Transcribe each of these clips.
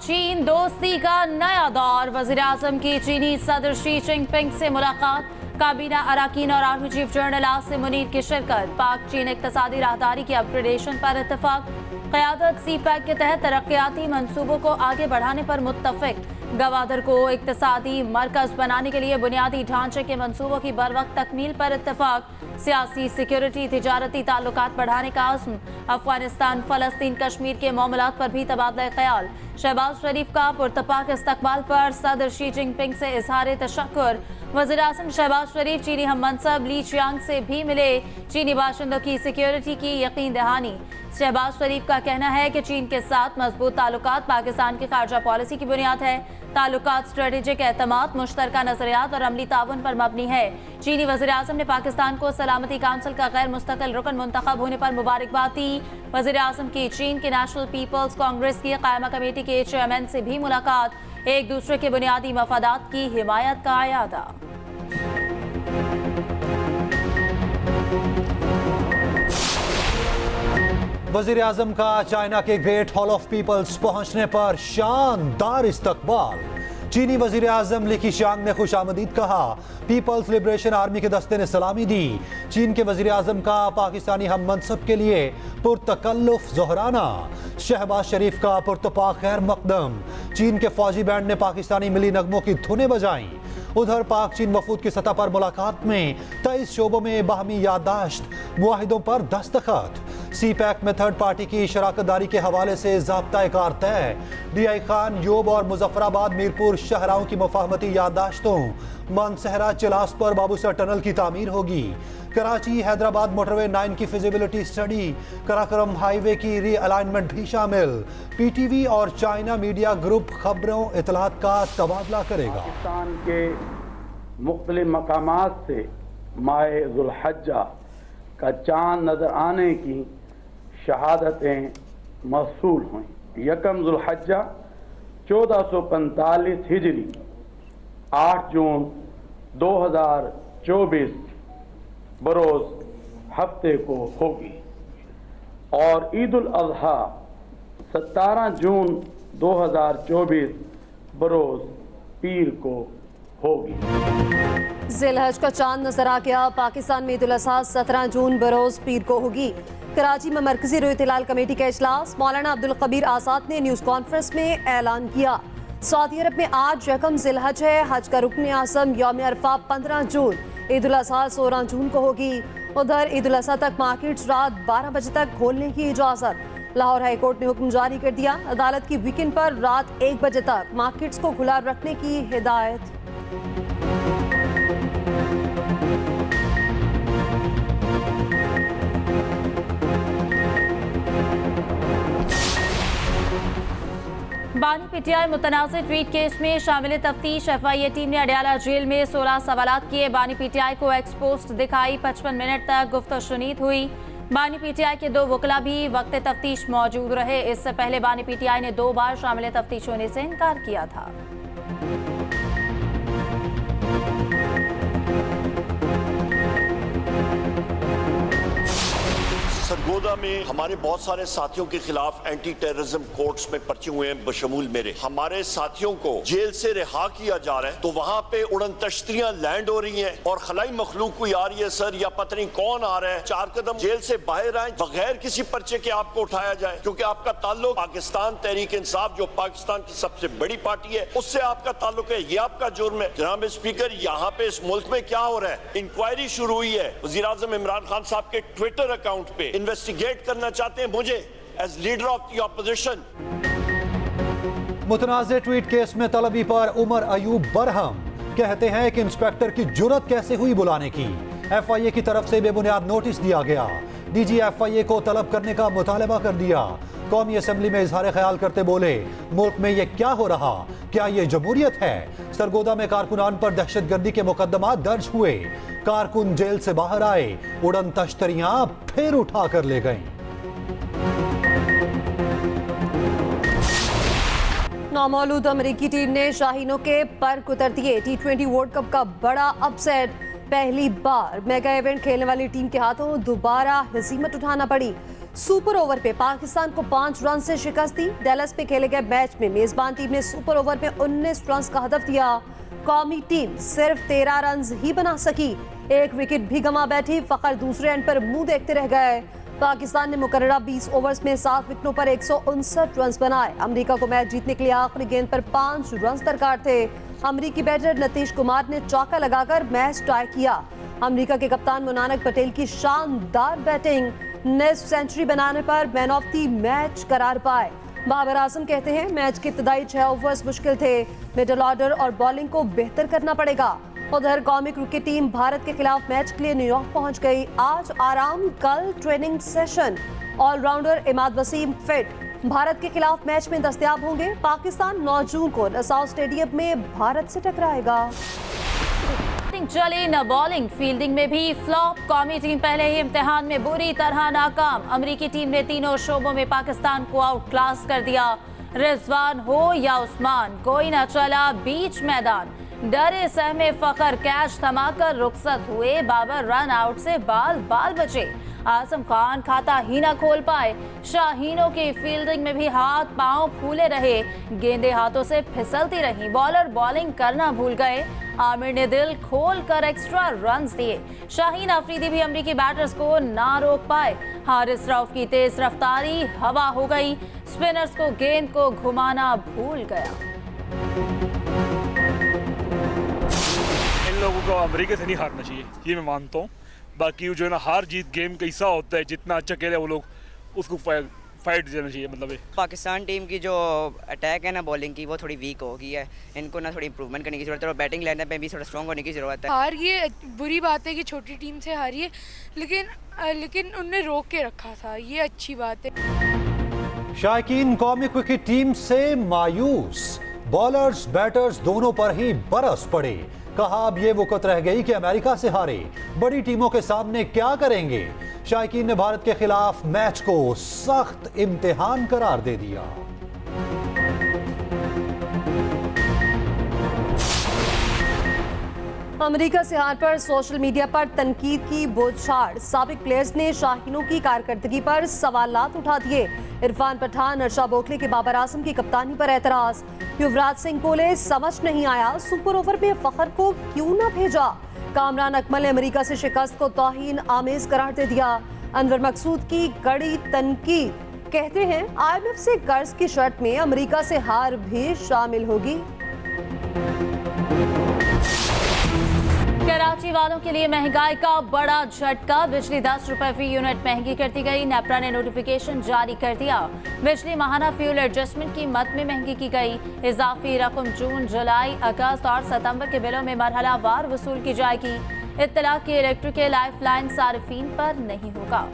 चीन दोस्ती का नया दौर, वज़ीर-ए-आज़म की चीनी सदर शी जिनपिंग से मुलाकात, काबीना अराकीन और army chief general Asim Munir की शिरकत, पाक चीन इक़्तिसादी राहदारी की अपग्रेडेशन पर इत्तफाक, क़यादत CPEC के तहत तरक्याती मंसूबों को आगे बढ़ाने पर मुत्तफ़िक, गवादर को इक़्तिसादी मरकज़ बनाने के लिए बुनियादी ढांचे के मंसूबों की बरवक्त तकमील पर इत्तफाक, सियासी सिक्योरिटी तिजारती ताल्लुकात बढ़ाने का अज़्म, अफगानिस्तान फ़लस्तीन कश्मीर के मामलात पर भी तबादला ख्याल, शहबाज शरीफ का पुरतपाक इस्तकबाल पर सदर शी जिनपिंग से इजहार तशक्कुर, वज़ीर-ए-आज़म शहबाज शरीफ चीनी हम मनसब ली चियांग से भी मिले, चीनी बाशिंदों की सिक्योरिटी की यकीन दहानी। शहबाज शरीफ का कहना है कि चीन के साथ मजबूत ताल्लुकात पाकिस्तान की खारजा पॉलिसी की बुनियाद है, ताल्लुकात स्ट्रेटेजिक एतमाद, मुश्तरका नजरियात और अमली ताउन पर मबनी है। चीनी वज़ीर-ए-आज़म ने पाकिस्तान को सलामती काउंसिल का गैर मुस्तकिल रुकन मुंतखब होने पर मुबारकबाद दी। वज़ीर-ए-आज़म की चीन के नेशनल पीपल्स कांग्रेस की कायमा कमेटी के चेयरमैन से भी मुलाकात, एक दूसरे के बुनियादी मफादात की हिमायत का अयादा। वज़ीर आज़म का चाइना के ग्रेट हॉल ऑफ पीपल्स पहुंचने पर शानदार इस्तकबाल, चीनी वज़ीर आज़म ली क़िशियांग ने खुशामदीद कहा, पीपल्स लिबरेशन आर्मी के दस्ते ने सलामी दी। चीन के वज़ीर आज़म का पाकिस्तानी हम मनसब के लिए पुरतकल्लुफ़ ज़ोहराना, शहबाज शरीफ का पुरतपाक खैर मकदम, चीन के फौजी बैंड ने पाकिस्तानी मिली नगमों की धुनें बजाईं। उधर पाक चीन वफूद की सतह पर मुलाकात में 23 शोबों में बाहमी याददाश्त, मुआहिदों पर दस्तखत, CPEC में थर्ड पार्टी की शराकतदारी के हवाले से ज़ाब्ता कार तय, DI खान, योब और मुजफ्फराबाद मीरपुर शहराओं की मुफाहमती याददाश्तों, मानसहरा चिलास पर बाबूसर टनल की तामीर होगी, कराची हैदराबाद मोटरवे 9 की फिजिबिलिटी स्टडी, कराकरम हाईवे की रीअलाइनमेंट भी शामिल। PTV और चाइना मीडिया ग्रुप खबरों इतलात का तबादला करेगा। पाकिस्तान के मुख्तलिफ मकामात से माह ज़ुल्हज्जा का चाँद नज़र आने की शहादतें मौसूल हुई। यकम ज़ुल्हज्जा 1445 हिजरी 8 जून 2024 बरोज़ हफ्ते को होगी और ईद उल अज़हा 17 जून 2024 बरोज़ पीर को होगी। ज़िलहज का चांद नजर आ गया, पाकिस्तान में ईद उल अज़हा 17 जून बरोज़ पीर को होगी। कराची में मरकजी रोयत हिलाल कमेटी का इजलास, मौलाना अब्दुल कबीर आज़ाद ने न्यूज़ कॉन्फ्रेंस में ऐलान किया। सऊदी अरब में आज यकम ज़िलहज है, हज का रुकन आज़म यौम अरफा 15 जून, ईद उल अज़हा 16 जून को होगी। उधर ईद उल अज़हा तक मार्केट्स रात 12 बजे तक खोलने की इजाज़त, लाहौर हाई कोर्ट ने हुक्म जारी कर दिया। अदालत की वीकेंड पर रात 1 बजे तक मार्केट्स को खुला रखने की हिदायत। बानी PTI मुतनाज़ ट्वीट केस में शामिल तफ्तीश, FIA टीम ने अडयाला जेल में 16 सवालात किए। बानी PTI को एक्सपोस्ट दिखाई, 55 मिनट तक गुफ्तगू शुनीद हुई। बानी PTI के 2 वकला भी वक्त तफ्तीश मौजूद रहे। इससे पहले बानी PTI ने 2 बार शामिल तफ्तीश होने से इनकार किया था। सरगोदा में हमारे बहुत सारे साथियों के खिलाफ एंटी टेररिज्म कोर्ट्स में पर्चे हुए हैं, बशमूल मेरे। हमारे साथियों को जेल से रिहा किया जा रहा है तो वहां पे उड़न तश्तियां लैंड हो रही हैं और खलाई मखलूक कोई आ रही है सर, या पता नहीं कौन आ रहा है, 4 कदम जेल से बाहर आए बगैर किसी पर्चे के आपको उठाया जाए, क्योंकि आपका ताल्लुक पाकिस्तान तहरीक इंसाफ जो पाकिस्तान की सबसे बड़ी पार्टी है उससे आपका ताल्लुक है, ये आपका जुर्म है। जनाब स्पीकर, यहाँ पे इस मुल्क में क्या हो रहा है? इंक्वायरी शुरू हुई है, वज़ीर आज़म इमरान खान साहब के ट्विटर अकाउंट पे इन्वेस्टिगेट करना चाहते हैं मुझे as leader of the opposition. मुतनाज़े ट्वीट केस में तलबी पर उमर अयूब बरहम, कहते हैं कि इंस्पेक्टर की जुर्रत कैसे हुई बुलाने की। FIA की तरफ से बेबुनियाद नोटिस दिया गया, DG FIA को तलब करने का मुतालबा कर दिया। कौमी असम्बली में इजहार ख्याल करते बोले, मुल्क में ये क्या हो रहा, क्या ये जमहूरियत है? सरगोदा में कारकुनान पर दहशतगर्दी के मुकदमा दर्ज हुए, कारकुन जेल से बाहर आए, उड़न तश्तरियां फिर उठा कर ले गईं। नामौलूद अमेरिकी टीम ने शाहीनों के पर कुतर दिए। T20 वर्ल्ड कप का बड़ा अपसेट, पहली बार मेगा इवेंट खेलने वाली टीम के हाथों दोबारा हसीमत उठाना पड़ी। सुपर ओवर पे पाकिस्तान को 5 रन से शिकस्त दी। डैलस में खेले गए मैच में मेजबान टीम ने सुपर ओवर में 19 रन का हदफ दिया। कौमी टीम सिर्फ 13 रन ही बना सकी, एक विकेट भी गंवा बैठी। फखर दूसरे एंड पर मुंह देखते रह गए। पाकिस्तान ने मुकर्ररा 20 ओवर्स में 7 विकेटों पर 159 रन बनाए। अमेरिका को मैच जीतने के लिए आखिरी गेंद पर 5 रन दरकार थे। अमेरिकी बैटर नीतीश कुमार ने चौका लगाकर मैच टाई किया। अमेरिका के कप्तान मुनानक पटेल की शानदार बैटिंग नेक्स्ट सेंचुरी बनाने पर मैन ऑफ द मैच करार पाए। बाबर आजम कहते हैं मैच के इब्तदाई 6 ओवर्स मुश्किल थे, मिडल ऑर्डर और बॉलिंग को बेहतर करना पड़ेगा। उधर कौमी क्रिकेट टीम भारत के खिलाफ मैच के लिए न्यूयॉर्क पहुंच गई। आज आराम, कल training session. Allrounder Imad Wasim fit, Bharat के खिलाफ मैच में दस्तयाब होंगे। पाकिस्तान 9 जून को नसाउ स्टेडियम में भारत से टकराएगा। चली न बॉलिंग, फील्डिंग में भी फ्लॉप। कौमी टीम पहले ही इम्तिहान में बुरी तरह नाकाम। अमेरिकी टीम ने तीनों शोबों में पाकिस्तान को आउट क्लास कर दिया। रिजवान हो या उस्मान, कोई न चला बीच मैदान। डरे सहमे फखर कैच थमाकर रुखसत हुए। बाबर रन आउट से बाल बाल बचे। आजम खान खाता ही ना खोल पाए। शाहीनों की फील्डिंग में भी हाथ पांव फूले रहे, गेंदें हाथों से फिसलती रहीं। बॉलर बॉलिंग करना भूल गए। आमिर ने दिल खोल कर एक्स्ट्रा रन्स दिए। शाहीन अफरीदी भी अमरीकी बैटर्स को ना रोक पाए। हारिस रऊफ की तेज रफ्तारी हवा हो गई। स्पिनर्स को गेंद को घुमाना भूल गया। इन लोगों को अमेरिका से नहीं हारना चाहिए, ये मैं मानता हूँ। बाकी जो है ना, हार जीत गेम कैसा होता है, जितना अच्छा खेले वो लोग उसको फाइट देना चाहिए। मतलब पाकिस्तान टीम की जो अटैक है ना बॉलिंग की, वो थोड़ी वीक हो गई है। इनको ना थोड़ी इंप्रूवमेंट करने की जरूरत है और बैटिंग लाइनअप में भी थोड़ा स्ट्रॉन्ग होने की जरूरत है। हार ये बुरी बात है कि छोटी टीम से हारी है, लेकिन उनने रोक के रखा था, ये अच्छी बात है। शायकीन कौमी क्रिकेट टीम से मायूस। बॉलर्स बैटर्स दोनों पर ही बरस पड़े। कहा अब ये वक्त रह गई कि अमेरिका से हारे, बड़ी टीमों के सामने क्या करेंगे। शायकीन ने भारत के खिलाफ मैच को सख्त इम्तिहान करार दे दिया। अमेरिका से हार पर सोशल मीडिया पर तनकीद की बौछार। साबिक प्लेयर्स ने शाहीनों की कारकर्दगी पर सवालात उठा दिए। इरफान पठान, अर्शा बोखले के बाबर आजम की कप्तानी पर एतराज। युवराज सिंह बोले समझ नहीं आया सुपर ओवर में फखर को क्यों न भेजा। कामरान अकमल ने अमेरिका से शिकस्त को तौहीन आमेज करार दे दिया। अनवर मकसूद की कड़ी तनकीद, कहते हैं IMF से कर्ज की शर्त में अमेरिका से हार भी शामिल होगी। कराची वालों के लिए महंगाई का बड़ा झटका। बिजली 10 रुपए फी यूनिट महंगी कर दी गई। नेपरा ने नोटिफिकेशन जारी कर दिया। बिजली माहाना फ्यूल एडजस्टमेंट कीमत में महंगी की गई। इजाफी रकम जून, जुलाई, अगस्त और सितंबर के बिलों में मरहलावार वसूल की जाएगी। इत्तला की इलेक्ट्रिक लाइफ लाइन सार्फिन पर नहीं होगा।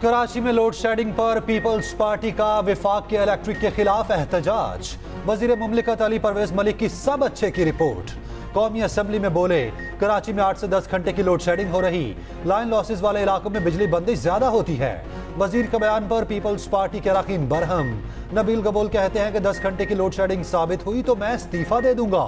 कराची में लोड शेडिंग पर पीपल्स पार्टी का विफाक के इलेक्ट्रिक के खिलाफ एहतजाज। वजीर मुमलिकत अली परवेज मलिक की सब अच्छे की रिपोर्ट। कौमी असेंबली में बोले कराची में 8 से 10 घंटे की लोड शेडिंग हो रही, लाइन लॉसेस वाले इलाकों में बिजली बंदिश ज्यादा होती है। वजीर के बयान पर पीपल्स पार्टी के अरकान बरहम। नबील गबोल कहते हैं कि 10 घंटे की लोड शेडिंग साबित हुई तो मैं इस्तीफा दे दूंगा,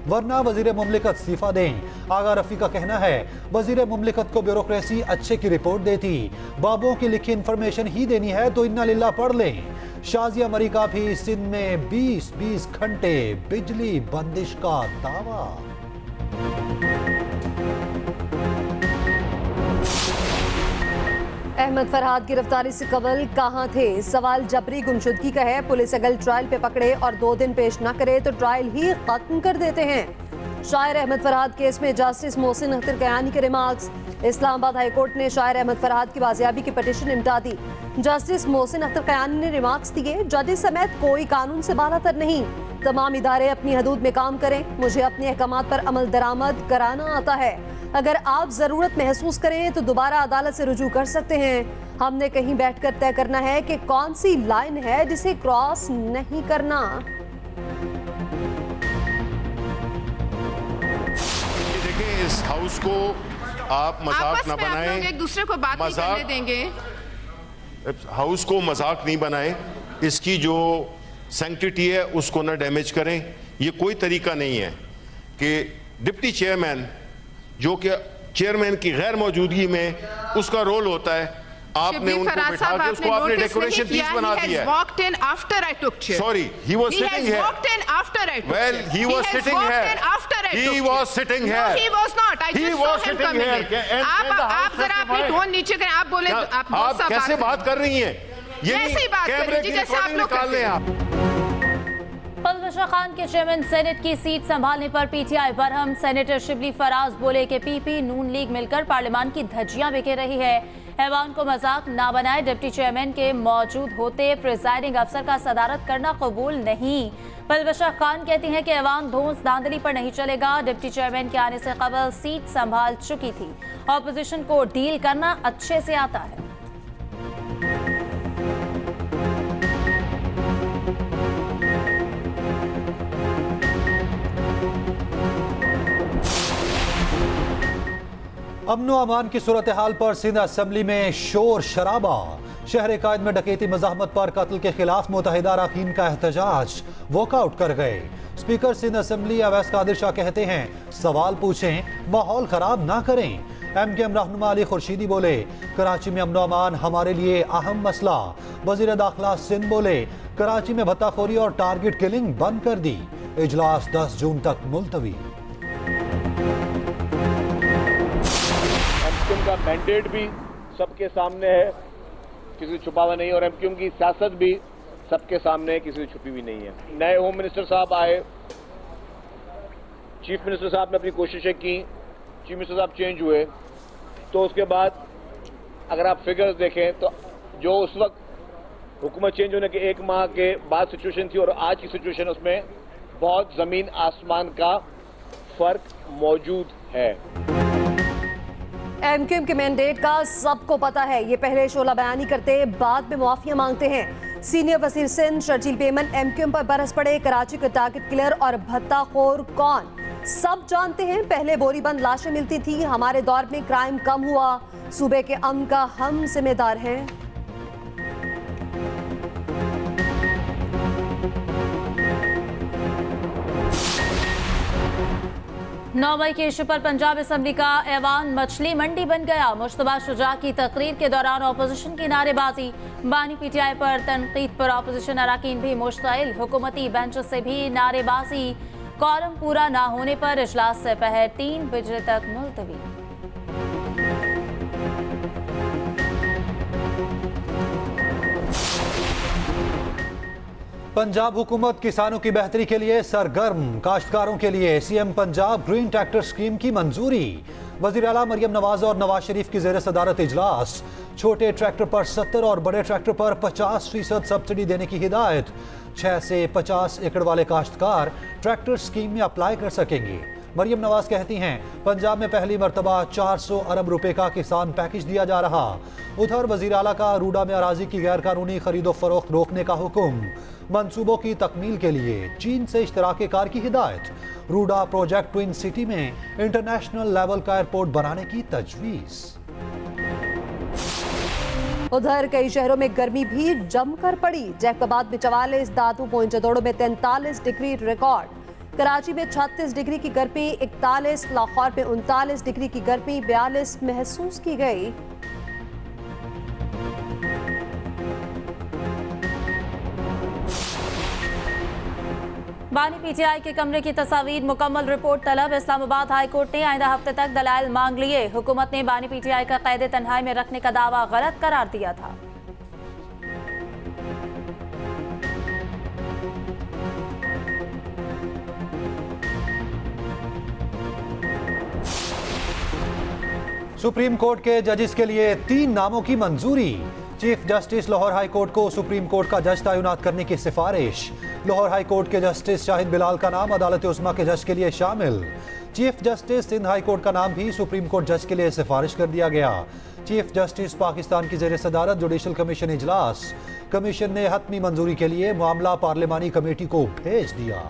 वरना वजीर मुमलिकत इस्तीफा दें। आगा रफी का कहना है वजीर मुमलिकत को ब्यूरोक्रेसी अच्छे की रिपोर्ट देती, बाबुओं की लिखी इंफॉर्मेशन ही देनी है तो इन्ना लिल्ला पढ़ लें। शाजिया मरी का भी सिंध में 20-20 घंटे बिजली बंदिश का दावा। अहमद फरहाद गिरफ्तारी से कबल कहां थे? सवाल जबरी गुमशुदगी का है। पुलिस अगर ट्रायल पे पकड़े और 2 दिन पेश न करे तो ट्रायल ही खत्म कर देते हैं। शायर अहमद फरहाद केस में जस्टिस मोहसिन अख्तर कयानी के रिमार्क्स। इस्लामाबाद हाईकोर्ट ने शायर अहमद फरहाद की बाजियाबी की पिटीशन निपटा दी। जस्टिस मोहसिन अख्तर कयानी ने रिमार्क्स दिए, जजेस समेत कोई कानून से बालातर नहीं, तमाम इदारे अपनी हदूद में काम करें, मुझे अपने अहकामात पर अमल दरामद कराना आता है। अगर आप जरूरत महसूस करें तो दोबारा अदालत से रुजू कर सकते हैं। हमने कहीं बैठकर तय करना है कि कौन सी लाइन है जिसे क्रॉस नहीं करना। देखिए, इस हाउस को आप मजाक ना बनाएं, एक दूसरे को बात नहीं करने देंगे। हाउस को मजाक नहीं बनाएं। इसकी जो सैंक्टिटी है उसको ना डैमेज करें। ये कोई तरीका नहीं है कि डिप्टी चेयरमैन, जो कि चेयरमैन की गैर मौजूदगी में उसका रोल होता है, आपने उनको बिठा के उसको आपने डेकोरेशन पीस बना दिया है। walked in after I took chair. Sorry, he was sitting here. Walked in after I took Well, chair. he was sitting walked here. in after I He took was chair. sitting No, here. he was not. I He just was saw him sitting coming here. in. आप जरा अपनी tone नीचे करें। आप बोले आप बहुत सा कैसे बात कर रही हैं? ये ऐसे ही बात कैमरे करें की जी, जैसे आप रिकॉर्डिंग लोग निकाल करते लें हैं। आप। पलवशा खान के चेयरमैन सेनेट की सीट संभालने पर पीटीआई बरहम। सेनेटर शिबली फराज बोले कि पीपी नून लीग मिलकर पार्लियामान की धज्जियां बिखेर रही है। ऐवान को मजाक ना बनाए। डिप्टी चेयरमैन के मौजूद होते प्रिजाइडिंग अफसर का सदारत करना कबूल नहीं। पलवशा खान कहती हैं कि ऐवान धौंस धांधली पर नहीं चलेगा। डिप्टी चेयरमैन के आने से कबल सीट संभाल चुकी थी। ऑपोजिशन को डील करना अच्छे से आता है। अमनो अमान की सूरत हाल पर सिंध असेंबली में शोर शराबा। शहर कायद में डकैती मज़ाहमत पर कत्ल के खिलाफ मुतहिदा अरकान का एहतजाज, वॉकआउट कर गए। स्पीकर सिंध असेंबली अवैस कादिर शाह कहते हैं सवाल पूछें, माहौल खराब ना करें। MKM रहनुमा अली खुर्शीदी बोले कराची में अमनो अमान हमारे लिए अहम मसला। वजीर दाखिला सिंध बोले कराची में भत्ताखोरी और टारगेट किलिंग बंद कर दी। इजलास 10 जून तक मुलतवी। एमक्यूएम का मैंडेट भी सबके सामने है, किसी छुपावा नहीं, और एमक्यूएम की सियासत भी सबके सामने है, किसी छुपी हुई नहीं है। नए होम मिनिस्टर साहब आए, चीफ मिनिस्टर साहब ने अपनी कोशिशें की, चीफ मिनिस्टर साहब चेंज हुए, तो उसके बाद अगर आप फिगर्स देखें तो जो उस वक्त हुकूमत चेंज होने के 1 माह के बाद सिचुएशन थी और आज की सिचुएशन, उसमें बहुत जमीन आसमान का फर्क मौजूद है। MKM के मैंडेट का सबको पता है। ये पहले शोला बयानी करते, बाद में मुआफिया मांगते हैं। सीनियर वजीर सिंध शर्जील पेमन MKM पर बरस पड़े। कराची का टारगेट किलर और भत्ताखोर कौन, सब जानते हैं। पहले बोरीबंद लाशें मिलती थी, हमारे दौर में क्राइम कम हुआ, सूबे के अमन का हम जिम्मेदार हैं। 9 मई के इशू पर पंजाब असम्बली का ऐवान मछली मंडी बन गया। मुश्तबा शुजा की तकरीर के दौरान अपोजिशन की नारेबाजी। बानी PTI पर तनकीद पर अपोजिशन अरकान भी मुश्तइल। हुकूमती बेंच से भी नारेबाजी। कॉरम पूरा ना होने पर इजलास से पहले 3 बजे तक मुलतवी। पंजाब हुकूमत किसानों की बेहतरी के लिए सरगर्म। काश्तकारों के लिए CM Punjab green tractor scheme की मंजूरी। वज़ीर आला मरियम नवाज और नवाज शरीफ की ज़ेर सदारत इजलास। छोटे ट्रैक्टर पर 70 और बड़े ट्रैक्टर पर 50% सब्सिडी देने की हिदायत। 6 से 50 एकड़ वाले काश्तकार ट्रैक्टर स्कीम में अप्लाई कर सकेंगे। मरियम नवाज कहती हैं पंजाब में पहली मरतबा 400 अरब रुपए का किसान पैकेज दिया जा रहा। उधर वज़ीर आला का रूडा में अराजी की गैर कानूनी खरीदो फरोख्त रोकने का हुक्म। मंसूबों की तकमील के लिए चीन से इश्तराके कार की हिदायत। रूडा प्रोजेक्ट ट्विन सिटी में इंटरनेशनल लेवल का एयरपोर्ट बनाने की तजवीज़। उधर कई शहरों में गर्मी भी जमकर पड़ी। जैकबाद में 44, दादू मोइंजोदड़ो में 43 डिग्री रिकॉर्ड। कराची में 36 डिग्री की गर्मी, 41, लाहौर में 39 डिग्री की गर्मी, 42 महसूस की गई। बानी PTI के कमरे की तस्वीर, मुकम्मल रिपोर्ट तलब। इस्लामाबाद हाई कोर्ट ने आइंदा हफ्ते तक दलाइल मांग लिए। हुकूमत ने बानी PTI का कैद तन्हाई में रखने का दावा गलत करार दिया था। सुप्रीम कोर्ट के जजेस के लिए 3 नामों की मंजूरी। Chief justice Lahore high court को सुप्रीम कोर्ट का जज तैनात करने की सिफारिश। लाहौर हाई कोर्ट के जस्टिस शाहिद बिलाल का नाम अदालत उस्मा के जज के लिए शामिल। Chief justice Sindh high court का नाम भी सुप्रीम कोर्ट जज के लिए सिफारिश कर दिया गया। चीफ जस्टिस पाकिस्तान की ज़ेर सदारत जुडिशल कमीशन इजलास। कमीशन ने हतमी मंजूरी के लिए मामला पार्लिमानी कमेटी को भेज दिया।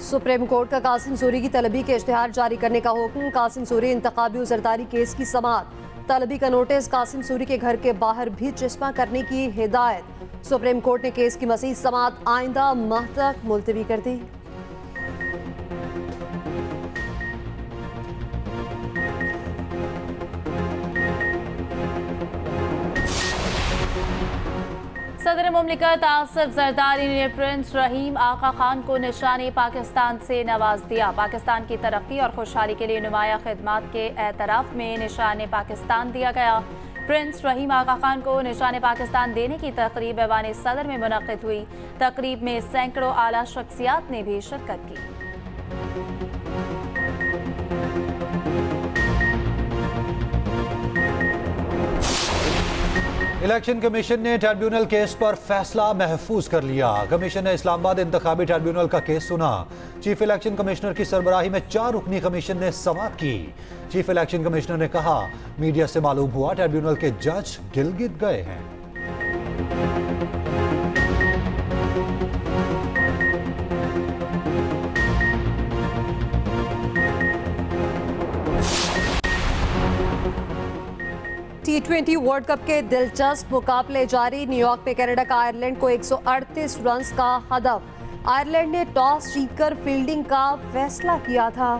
सुप्रीम कोर्ट का कासिम सूरी की तलबी के इश्तिहार जारी करने का हुक्म। कासिम सूरी इंतखाबी उजरदारी केस की समाअत। तलबी का नोटिस कासिम सूरी के घर के बाहर भी चस्पा करने की हिदायत। सुप्रीम कोर्ट ने केस की मज़ीद समाअत आइंदा माह तक मुलतवी कर दी। सदर मुमलिकत आसिफ जरदारी ने प्रिंस रहीम आका खान को निशाने पाकिस्तान से नवाज दिया। पाकिस्तान की तरक्की और खुशहाली के लिए नुमाया खिदमात के एतराफ़ में निशाने पाकिस्तान दिया गया। प्रिंस रहीम आका खान को निशाने पाकिस्तान देने की तकरीब ऐवान सदर में मुनक़िद हुई। तकरीब में सैकड़ों आला शख्सियात ने भी शिरकत की। इलेक्शन कमीशन ने ट्रिब्यूनल केस पर फैसला महफूज कर लिया। कमीशन ने इस्लामाबाद इंतखाबी ट्रिब्यूनल का केस सुना। चीफ इलेक्शन कमिश्नर की सरबराही में 4 रुकनी कमीशन ने समाअत की। चीफ इलेक्शन कमिश्नर ने कहा, मीडिया से मालूम हुआ ट्रिब्यूनल के जज गिलगित गए हैं। T20 वर्ल्ड कप के दिलचस्प मुकाबले जारी। न्यूयॉर्क में कनाडा का आयरलैंड को 138 रन्स का हदफ। आयरलैंड ने टॉस जीतकर फील्डिंग का फैसला किया था।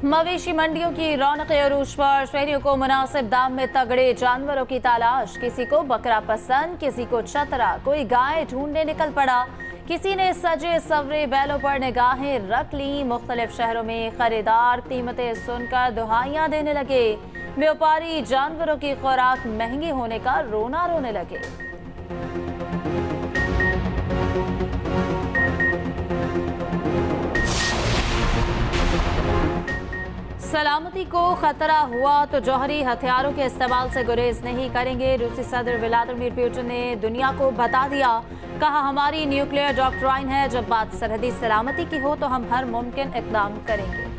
मवेशी मंडियों की रौनक अरूज पर शहरियों को मुनासिब दाम में तगड़े जानवरों की तलाश। किसी को बकरा पसंद, किसी को चतरा, कोई गाय ढूंढने निकल पड़ा, किसी ने सजे सवरे बैलों पर निगाहें रख ली। मुख्तलिफ शहरों में खरीदार कीमतें सुनकर दुहाइयां देने लगे। व्यापारी जानवरों की खुराक महंगी होने का रोना रोने लगे। सलामती को खतरा हुआ तो जौहरी हथियारों के इस्तेमाल से गुरेज नहीं करेंगे। रूसी सदर व्लादिमीर पुतिन ने दुनिया को बता दिया। कहा, हमारी न्यूक्लियर डॉक्ट्राइन है, जब बात सरहदी सलामती की हो तो हम हर मुमकिन इक़दाम करेंगे।